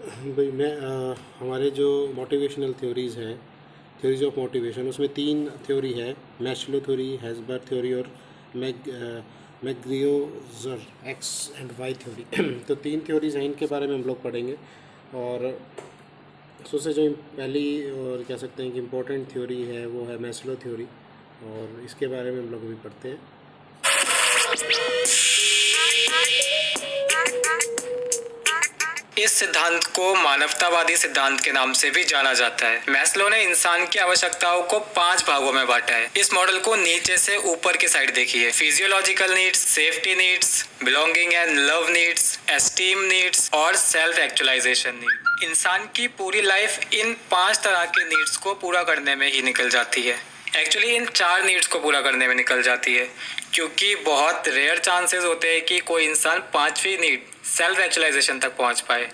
भाई मैं हमारे जो मोटिवेशनल थ्योरीज़ हैं, थ्योरीज ऑफ मोटिवेशन, उसमें तीन थ्योरी है। मैस्लो थ्योरी, हेज़बर्ग थ्योरी और मैग्रियोजर एक्स एंड वाई थ्योरी। तो तीन थ्योरीज हैं, इनके बारे में हम लोग पढ़ेंगे। और सबसे जो पहली और कह सकते हैं कि इम्पोर्टेंट थ्योरी है वो है मैस्लो थ्योरी, और इसके बारे में हम लोग अभी पढ़ते हैं। इस सिद्धांत को मानवतावादी सिद्धांत के नाम से भी जाना जाता है। मैस्लो ने इंसान की आवश्यकताओं को 5 भागों में बांटा है। इस मॉडल को नीचे से ऊपर की साइड देखिए। Physiological needs, safety needs, belonging and love needs, esteem needs और सेल्फ एक्चुअलाइजेशन नीड। इंसान की पूरी लाइफ इन 5 तरह के नीड्स को पूरा करने में ही निकल जाती है। एक्चुअली इन 4 नीड्स को पूरा करने में निकल जाती है, क्योंकि बहुत रेयर चांसेस होते हैं कि कोई इंसान 5वीं नीड सेल्फ एक्चुअलाइजेशन तक पहुंच पाए।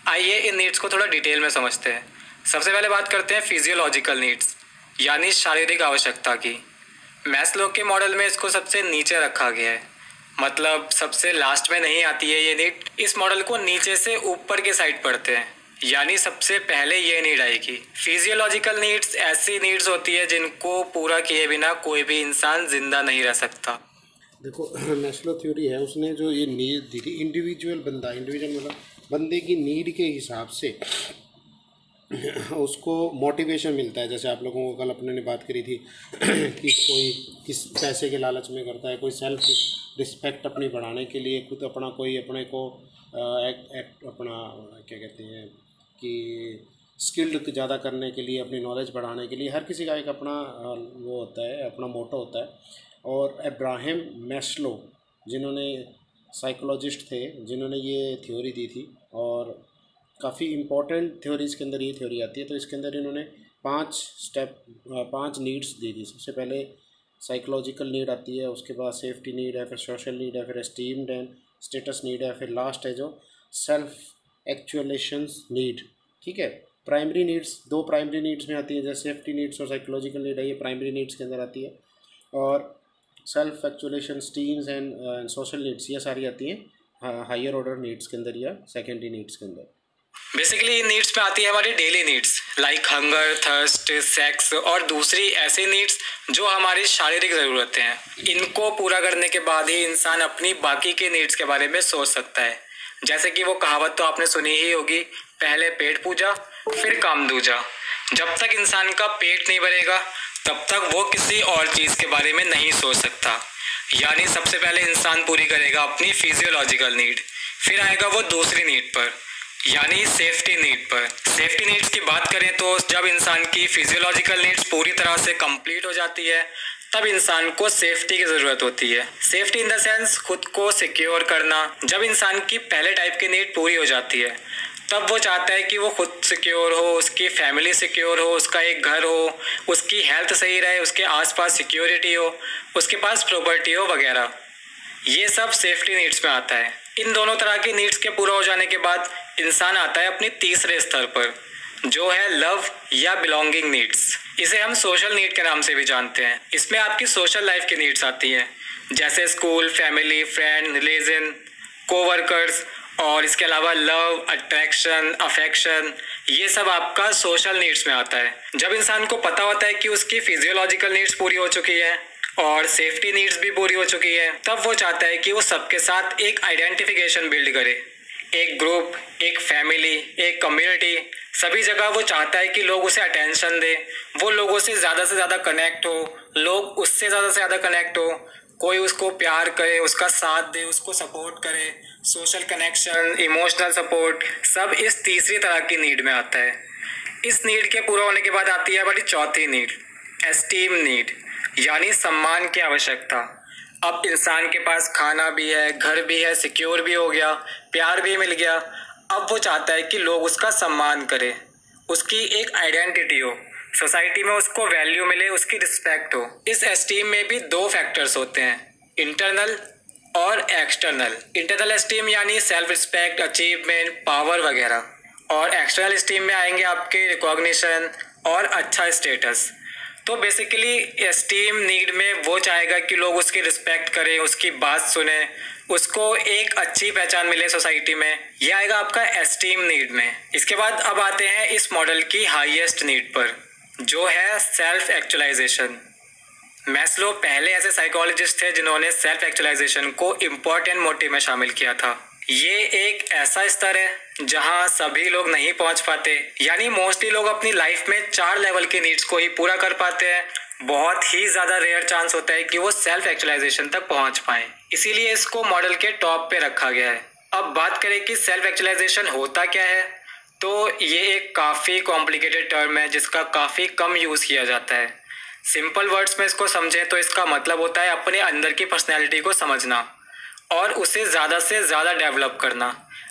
आइए इन नीड्स को थोड़ा डिटेल में समझते हैं। सबसे पहले बात करते हैं फिजियोलॉजिकल नीड्स, यानी शारीरिक आवश्यकता की। मैस्लो के मॉडल में इसको सबसे नीचे रखा गया है, मतलब सबसे लास्ट में नहीं आती है ये नीड। इस मॉडल को नीचे से ऊपर के साइड पढ़ते हैं, यानी सबसे पहले ये नीड आएगी। फिजियोलॉजिकल नीड्स ऐसी नीड्स होती है जिनको पूरा किए बिना कोई भी इंसान जिंदा नहीं रह सकता। देखो, मैस्लो थ्योरी है, उसने जो ये नीड दी थी, इंडिविजुअल मतलब बंदे की नीड के हिसाब से उसको मोटिवेशन मिलता है। जैसे आप लोगों को कल अपने ने बात करी थी कि कोई किस पैसे के लालच में करता है, कोई सेल्फ रिस्पेक्ट अपनी बढ़ाने के लिए खुद अपना कोई अपने को अपना क्या कहते हैं कि स्किल्ड ज़्यादा करने के लिए, अपनी नॉलेज बढ़ाने के लिए, हर किसी का एक अपना वो होता है, अपना मोटो होता है। और अब्राहम मैस्लो, जिन्होंने साइकोलॉजिस्ट थे, जिन्होंने ये थ्योरी दी थी, और काफ़ी इम्पोर्टेंट थ्योरीज़ के अंदर ये थ्योरी आती है। तो इसके अंदर इन्होंने 5 नीड्स दी थी। सबसे पहले साइकोलॉजिकल नीड आती है, उसके बाद सेफ्टी नीड है, फिर सोशल नीड है, फिर एस्टीम्ड एंड स्टेटस नीड है, फिर लास्ट है जो सेल्फ एक्चुअलेशंस नीड। ठीक है, प्राइमरी नीड्स 2 प्राइमरी नीड्स में आती है, जैसे सेफ्टी नीड्स और साइकोलॉजिकल नीड है, ये प्राइमरी नीड्स के अंदर आती है। और self actualisation, esteems and social needs, ये सारी आती हैं हायर ऑर्डर नीड्स के अंदर या सेकेंडरी नीड्स के अंदर। बेसिकली इन नीड्स में आती है हमारी daily needs like hunger, thirst, sex और दूसरी ऐसी नीड्स जो हमारी शारीरिक ज़रूरतें हैं। इनको पूरा करने के बाद ही इंसान अपनी बाकी के नीड्स के बारे में सोच सकता है। जैसे कि वो कहावत तो आपने सुनी ही होगी, पहले पेट पूजा फिर काम दूजा। जब तक इंसान का पेट नहीं भरेगा तब तक वो किसी और चीज़ के बारे में नहीं सोच सकता। यानी सबसे पहले इंसान पूरी करेगा अपनी फिजियोलॉजिकल नीड, फिर आएगा वो दूसरी नीड पर, यानी सेफ्टी नीड पर। सेफ्टी नीड्स की बात करें तो जब इंसान की फिजियोलॉजिकल नीड्स पूरी तरह से कंप्लीट हो जाती है तब इंसान को सेफ्टी की ज़रूरत होती है। सेफ्टी इन द सेंस खुद को सिक्योर करना। जब इंसान की पहले टाइप की नीड पूरी हो जाती है तब वो चाहता है कि वो खुद सिक्योर हो, उसकी फैमिली सिक्योर हो, उसका एक घर हो, उसकी हेल्थ सही रहे, उसके आसपास सिक्योरिटी हो, उसके पास प्रॉपर्टी हो वगैरह। ये सब सेफ्टी नीड्स में आता है। इन दोनों तरह की नीड्स के पूरा हो जाने के बाद इंसान आता है अपने तीसरे स्तर पर, जो है लव या बिलोंगिंग नीड्स। इसे हम सोशल नीड के नाम से भी जानते हैं। इसमें आपकी सोशल लाइफ की नीड्स आती हैं, जैसे school, family, friend, religion, coworkers, और इसके अलावा लव, अट्रैक्शन, अफेक्शन, ये सब आपका सोशल नीड्स में आता है। जब इंसान को पता होता है कि उसकी फिजियोलॉजिकल नीड्स पूरी हो चुकी है और सेफ्टी नीड्स भी पूरी हो चुकी है, तब वो चाहता है कि वो सबके साथ एक आइडेंटिफिकेशन बिल्ड करे। एक ग्रुप, एक फैमिली, एक कम्युनिटी, सभी जगह वो चाहता है कि लोग उसे अटेंशन दे, वो लोगों से ज़्यादा कनेक्ट हो, लोग उससे ज़्यादा कनेक्ट हो, कोई उसको प्यार करे, उसका साथ दे, उसको सपोर्ट करे। सोशल कनेक्शन, इमोशनल सपोर्ट, सब इस तीसरी तरह की नीड में आता है। इस नीड के पूरा होने के बाद आती है हमारी चौथी नीड, एस्टीम नीड, यानी सम्मान की आवश्यकता। अब इंसान के पास खाना भी है, घर भी है, सिक्योर भी हो गया, प्यार भी मिल गया। अब वो चाहता है कि लोग उसका सम्मान करें, उसकी एक आइडेंटिटी हो, सोसाइटी में उसको वैल्यू मिले, उसकी रिस्पेक्ट हो। इस एस्टीम में भी 2 फैक्टर्स होते हैं, इंटरनल और एक्सटर्नल। इंटरनल एस्टीम यानी सेल्फ रिस्पेक्ट, अचीवमेंट, पावर वगैरह, और एक्सटर्नल एस्टीम में आएंगे आपके रिकॉग्निशन और अच्छा स्टेटस। तो बेसिकली एस्टीम नीड में वो चाहेगा कि लोग उसकी रिस्पेक्ट करें, उसकी बात सुने, उसको एक अच्छी पहचान मिले सोसाइटी में, यह आएगा आपका एस्टीम नीड में। इसके बाद अब आते हैं इस मॉडल की हाईएस्ट नीड पर, जो है सेल्फ एक्चुअलाइजेशन। मैस्लो पहले ऐसे साइकोलॉजिस्ट थे जिन्होंने सेल्फ एक्चुअलाइजेशन को इम्पोर्टेंट मोटिव में शामिल किया था। ये एक ऐसा स्तर है जहां सभी लोग नहीं पहुंच पाते, यानी मोस्टली लोग अपनी लाइफ में 4 लेवल की नीड्स को ही पूरा कर पाते हैं। बहुत ही ज़्यादा रेयर चांस होता है कि वो सेल्फ एक्चुअलाइजेशन तक पहुंच पाए, इसीलिए इसको मॉडल के टॉप पे रखा गया है। अब बात करें कि सेल्फ एक्चुअलाइजेशन होता क्या है, तो ये एक काफ़ी कॉम्प्लिकेटेड टर्म है जिसका काफ़ी कम यूज़ किया जाता है। सिंपल वर्ड्स में इसको समझें तो इसका मतलब होता है अपने अंदर की पर्सनैलिटी को समझना और उसे ज़्यादा से ज़्यादा डेवलप करना,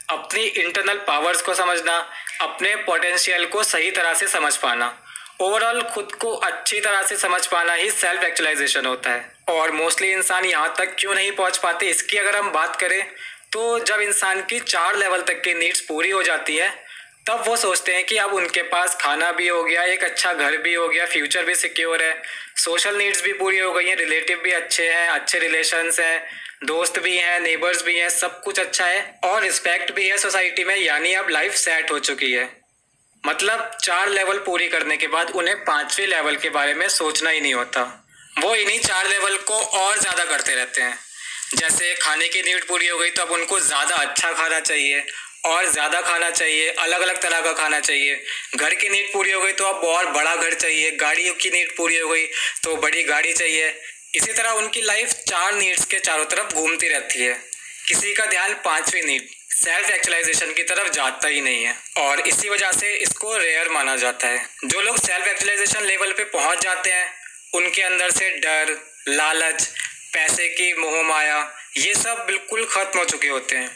अपनी इंटरनल पावर्स को समझना, अपने पोटेंशियल को सही तरह से समझ पाना, ओवरऑल खुद को अच्छी तरह से समझ पाना ही सेल्फ एक्चुअलाइजेशन होता है। और मोस्टली इंसान यहाँ तक क्यों नहीं पहुँच पाते, इसकी अगर हम बात करें तो जब इंसान की 4 लेवल तक की नीड्स पूरी हो जाती है तब वो सोचते हैं कि अब उनके पास खाना भी हो गया, एक अच्छा घर भी हो गया, फ्यूचर भी सिक्योर है, सोशल नीड्स भी पूरी हो गई हैं, रिलेटिव भी अच्छे हैं, अच्छे रिलेशंस हैं, दोस्त भी हैं, नेबर्स भी हैं, सब कुछ अच्छा है और रिस्पेक्ट भी है सोसाइटी में, यानी अब लाइफ सेट हो चुकी है। मतलब 4 लेवल पूरी करने के बाद उन्हें 5वें लेवल के बारे में सोचना ही नहीं होता। वो इन्हीं 4 लेवल को और ज़्यादा करते रहते हैं। जैसे खाने की नीड पूरी हो गई तो अब उनको ज़्यादा अच्छा खाना चाहिए और ज़्यादा खाना चाहिए, अलग अलग तरह का खाना चाहिए। घर की नीड पूरी हो गई तो अब और बड़ा घर चाहिए, गाड़ियों की नीड पूरी हो गई तो बड़ी गाड़ी चाहिए। इसी तरह उनकी लाइफ 4 नीड्स के चारों तरफ घूमती रहती है। किसी का ध्यान 5वीं नीड सेल्फ एक्चुअलाइजेशन की तरफ जाता ही नहीं है और इसी वजह से इसको रेयर माना जाता है। जो लोग सेल्फ एक्चुअलाइजेशन लेवल पे पहुंच जाते हैं उनके अंदर से डर, लालच, पैसे की मोह माया, ये सब बिल्कुल खत्म हो चुके होते हैं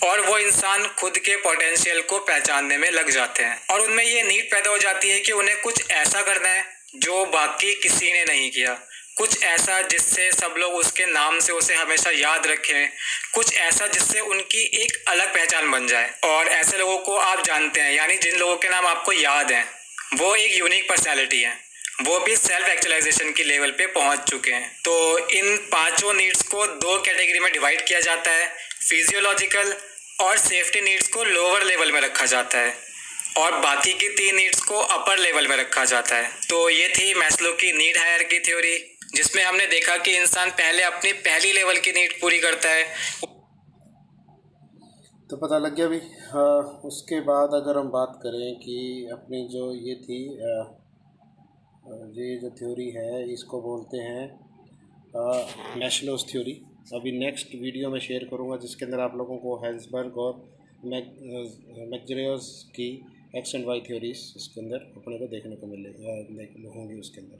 और वो इंसान खुद के पोटेंशियल को पहचानने में लग जाते हैं और उनमें ये नीड पैदा हो जाती है कि उन्हें कुछ ऐसा करना है जो बाकी किसी ने नहीं किया, कुछ ऐसा जिससे सब लोग उसके नाम से उसे हमेशा याद रखें, कुछ ऐसा जिससे उनकी एक अलग पहचान बन जाए। और ऐसे लोगों को आप जानते हैं, यानी जिन लोगों के नाम आपको याद हैं, वो एक यूनिक पर्सनैलिटी है, वो भी सेल्फ एक्चुअलाइजेशन की लेवल पे पहुंच चुके हैं। तो इन 5 नीड्स को 2 कैटेगरी में डिवाइड किया जाता है, फिजियोलॉजिकल और सेफ्टी नीड्स को लोअर लेवल में रखा जाता है और बाकी की 3 नीड्स को अपर लेवल में रखा जाता है। तो ये थी मैस्लो की नीड हायरार्की थ्योरी, जिसमें हमने देखा कि इंसान पहले अपनी पहली लेवल की नीड पूरी करता है। तो पता लग गया भी। उसके बाद अगर हम बात करें कि अपनी जो ये थी ये जो थ्योरी है इसको बोलते हैं मैस्लोस थ्योरी। अभी नेक्स्ट वीडियो में शेयर करूंगा जिसके अंदर आप लोगों को हेल्सबर्ग और मैकग्रेगर्स की एक्स एंड वाई थ्योरीज इसके अंदर अपने को देखने को होंगी उसके अंदर।